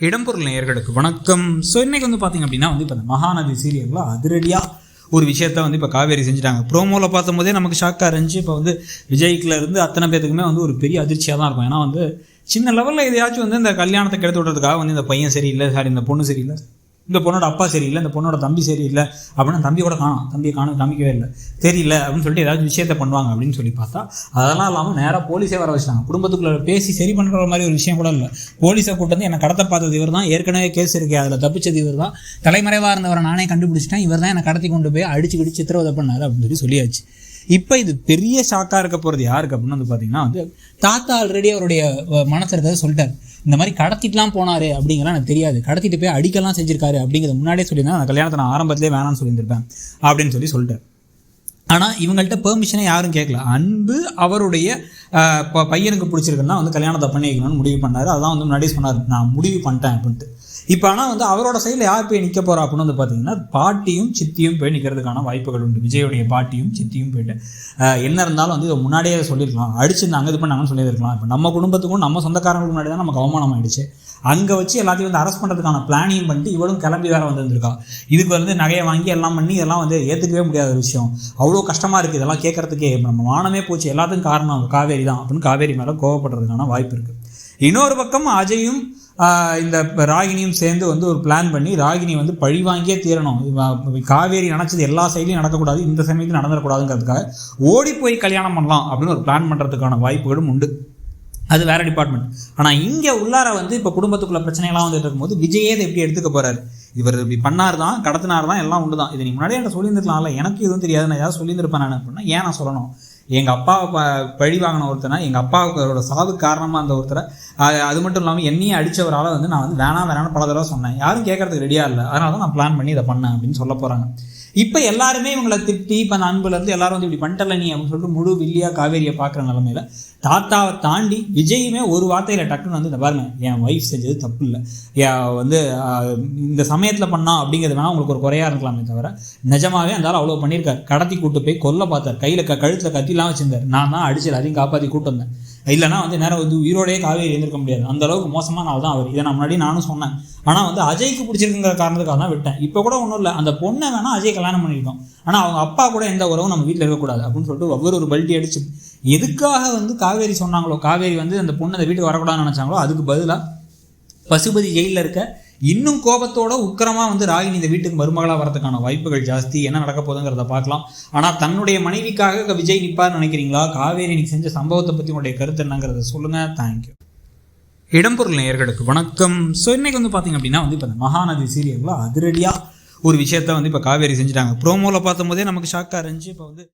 இடம்பொருள் நேயர்களுக்கு வணக்கம். ஸோ இன்றைக்கி பார்த்தீங்க அப்படின்னா இப்போ இந்த மகாநதி சீரியலில் அதிரடியாக ஒரு விஷயத்த இப்போ காவேரி செஞ்சுட்டாங்க. ப்ரோமோவில் பார்த்தும்போதே நமக்கு ஷாக்காக இருந்துச்சு. இப்போ விஜய்க்குள்ள இருந்து அத்தனை பேத்துக்குமே ஒரு பெரிய அதிர்ச்சியாக தான் இருக்கும். ஏன்னா சின்ன லெவலில் எதையாச்சும் இந்த கல்யாணத்தை கெடுத்து விடுறதுக்காக இந்த பையன் சரியில்லை, சாரி இந்த பொண்ணு சரியில்லை, இந்த பொண்ணோட அப்பா சரியில்லை, இந்த பொண்ணோட தம்பி சரியில்லை அப்படின்னா தம்பியோட தம்பியை காமிக்கவே இல்லை, தெரியல அப்படின்னு சொல்லிட்டு ஏதாவது விஷயத்தை பண்ணுவாங்க அப்படின்னு சொல்லி பார்த்தா அதெல்லாம் இல்லாமல் நேராக போலீஸே வர வச்சுட்டாங்க. குடும்பத்துக்குள்ளே பேசி சரி பண்ணுற மாதிரி ஒரு விஷயம் கூட இல்லை. போலீஸை கூட்டு வந்து என்னை கடத்த பார்த்தது இவர் தான், ஏற்கனவே கேஸ் இருக்கே அதில் தப்பிச்சது இவர் தான், தலைமறைவாக இருந்தவரை நானே கண்டுபிடிச்சிட்டேன், இவர் தான் என்னை கடத்தி கொண்டு போய் அடிச்சு சித்திரவதை பண்ணார் அப்படின்னு சொல்லியாச்சு. இப்போ இது பெரிய ஷாக்காக இருக்க போகிறது யாருக்கு அப்படின்னு பார்த்தீங்கன்னா தாத்தா ஆல்ரெடி அவருடைய மனசு இருக்கிறத சொல்லிட்டார். இந்த மாதிரி கடத்திட்டுலாம் போனார் அப்படிங்கிறலாம் எனக்கு தெரியாது, கடத்திட்டு போய் அடிக்கலாம் செஞ்சிருக்காரு அப்படிங்கிறத முன்னாடியே சொல்லியிருந்தேன், அந்த கல்யாணத்தை நான் ஆரம்பத்திலே வேணான்னு சொல்லியிருந்திருப்பேன் அப்படின்னு சொல்லிட்டார். ஆனால் இவங்கள்ட்ட பெர்மிஷனை யாரும் கேட்கல. அன்பு அவருடைய பையனுக்கு பிடிச்சிருக்குன்னா கல்யாணத்தை பண்ணி வைக்கணும்னு முடிவு பண்ணார். அதான் முன்னாடியே சொன்னார், நான் முடிவு பண்ணிட்டேன் அப்படின்ட்டு. இப்போ ஆனால் அவரோட சைடில் யார் போய் நிற்க போகிறா அப்படின்னு பார்த்தீங்கன்னா பாட்டியும் சித்தியும் போய் நிற்கிறதுக்கான வாய்ப்புகள் உண்டு. விஜயோடைய பாட்டியும் சித்தியும் போயிட்டு என்ன இருந்தாலும் இதை முன்னாடியே சொல்லியிருக்கலாம், அடிச்சுருந்தாங்க இது பண்ணாங்கன்னு சொல்லியிருக்கலாம். இப்போ நம்ம குடும்பத்துக்கும் நம்ம சொந்தக்காரங்களுக்கு முன்னாடி தான் நமக்கு அவமானம் ஆகிடுச்சு. அங்கே வச்சு எல்லாத்தையும் அரெஸ்ட் பண்ணுறதுக்கான பிளானிங் பண்ணிட்டு இவளும் கிளம்பி வேறு வந்துருந்துருக்கா. இதுக்கு நகையை வாங்கி எல்லாம் பண்ணி இதெல்லாம் ஏற்றுக்கவே முடியாத விஷயம். அவ்வளோ கஷ்டமாக இருக்குது இதெல்லாம் கேட்குறதுக்கே. நம்ம மானமே போச்சு, எல்லாத்துக்கும் காரணம் காவேரி தான் அப்படின்னு காவேரி மேலே கோவப்படுறதுக்கான வாய்ப்பு இருக்குது. இன்னொரு பக்கம் அஜயும் இந்த ராகினியும் சேர்ந்து ஒரு பிளான் பண்ணி ராகினி பழி வாங்கியே தீரணும், காவேரி நினச்சது எல்லா சைட்லையும் நடக்கக்கூடாது, இந்த சமயத்தில் நடந்துடக்கூடாதுங்கிறதுக்காக ஓடி போய் கல்யாணம் பண்ணலாம் அப்படின்னு ஒரு பிளான் பண்ணுறதுக்கான வாய்ப்புகளும் உண்டு. அது வேறு டிபார்ட்மெண்ட். ஆனால் இங்கே உள்ளார இப்போ குடும்பத்துக்குள்ள பிரச்சனைகள்லாம் இருக்கும்போது விஜயே இதை எப்படி எடுத்துக்க போகிறாரு. இவர் இப்படி பண்ணார் தான், கடத்தினார் தான், எல்லாம் உண்டு தான். இதை நீ முன்னாடியே என்கிட்ட சொல்லியிருந்துருக்கலாம்ல, எனக்கு எதுவும் தெரியாது, நான் ஏதாவது சொல்லியிருந்திருப்பேன் நான் அப்படின்னா ஏன் நான் சொல்லணும். எங்கள் அப்பாவை பழி வாங்கின ஒருத்தனை, எங்கள் அப்பாவோட சாவுக்கு காரணமாக அந்த ஒருத்தரை, அது மட்டும் இல்லாமல் என்னையும் அடித்தவரால் நான் வேணான்னு பல தடவை சொன்னேன், யாரும் கேட்கறதுக்கு ரெடியாக இல்லை, அதனால தான் நான் பிளான் பண்ணி இதை பண்ணேன் அப்படின்னு சொல்ல போகிறாங்க. இப்போ எல்லாருமே இவங்களை திட்டி இப்போ அந்த அன்புலேருந்து எல்லாரும் இப்படி பண்ணிட்டல நீ அப்படின்னு சொல்லிட்டு முழு வில்லியாக காவேரியை பார்க்குற நிலமையில தாத்தாவை தாண்டி விஜயுமே ஒரு வார்த்தையில் டக்குன்னு இந்த பாருங்க என் ஒய்ஃப் செஞ்சது தப்பு இல்லை, இந்த சமயத்தில் பண்ணா அப்படிங்கிறது வேணால் உங்களுக்கு ஒரு குறையாக இருக்கலாமே தவிர நிஜமாவே இருந்தாலும் அவ்வளோ பண்ணியிருக்காரு. கடத்தி கூட்டு போய் கொல்ல பார்த்தார், கையில் கழுத்தில் கத்திலாம் வச்சிருந்தார், நான் தான் அடிச்சு அதையும் காப்பாற்றி கூட்டு வந்தேன். இல்லைனா நேரம் உயிரோடையே காவேரி எழுந்திருக்க முடியாது, அந்த அளவுக்கு மோசமான ஆள் தான் அவர். இதை நான் முன்னாடி நானும் சொன்னேன். ஆனால் அஜய்க்கு பிடிச்சிருக்குங்கிற காரணத்துக்காக தான் விட்டேன். இப்போ கூட ஒன்றும் இல்லை, அந்த பொண்ணை வேணால் அஜய் கல்யாணம் பண்ணிட்டோம், ஆனால் அவங்க அப்பா கூட எந்த உறவும் நம்ம வீட்டில் இருக்கக்கூடாது அப்படின்னு சொல்லிட்டு ஒவ்வொரு பல்ட்டி அடிச்சு எதுக்காக காவேரி சொன்னாங்களோ, காவேரி அந்த பொண்ணு அந்த வீட்டுக்கு வரக்கூடாதுன்னு நினச்சாங்களோ, அதுக்கு பதிலாக பசுபதி ஜெயிலில் இருக்க இன்னும் கோபத்தோட உக்கிரமாக ராகினி இந்த வீட்டுக்கு மருமகளாக வரதுக்கான வாய்ப்புகள் ஜாஸ்தி. என்ன நடக்க போகுதுங்கிறத பார்க்கலாம். ஆனால் தன்னுடைய மனைவிக்காக விஜய் நிற்பார்னு நினைக்கிறீங்களா? காவேரி இன்னைக்கு செஞ்ச சம்பவத்தை பற்றி உங்களுடைய கருத்து என்னங்கிறத சொல்லுங்கள். தேங்க்யூ. இடம்பொருள் நேயர்களுக்கு வணக்கம். ஸோ இன்றைக்கி பார்த்தீங்க அப்படின்னா இப்போ இந்த மகாநதி சீரியலில் அதிரடியாக ஒரு விஷயத்த இப்போ காவேரி செஞ்சுட்டாங்க. ப்ரோமோவில் பார்த்தும்போதே நமக்கு ஷாக்காக இருந்துச்சு. இப்போ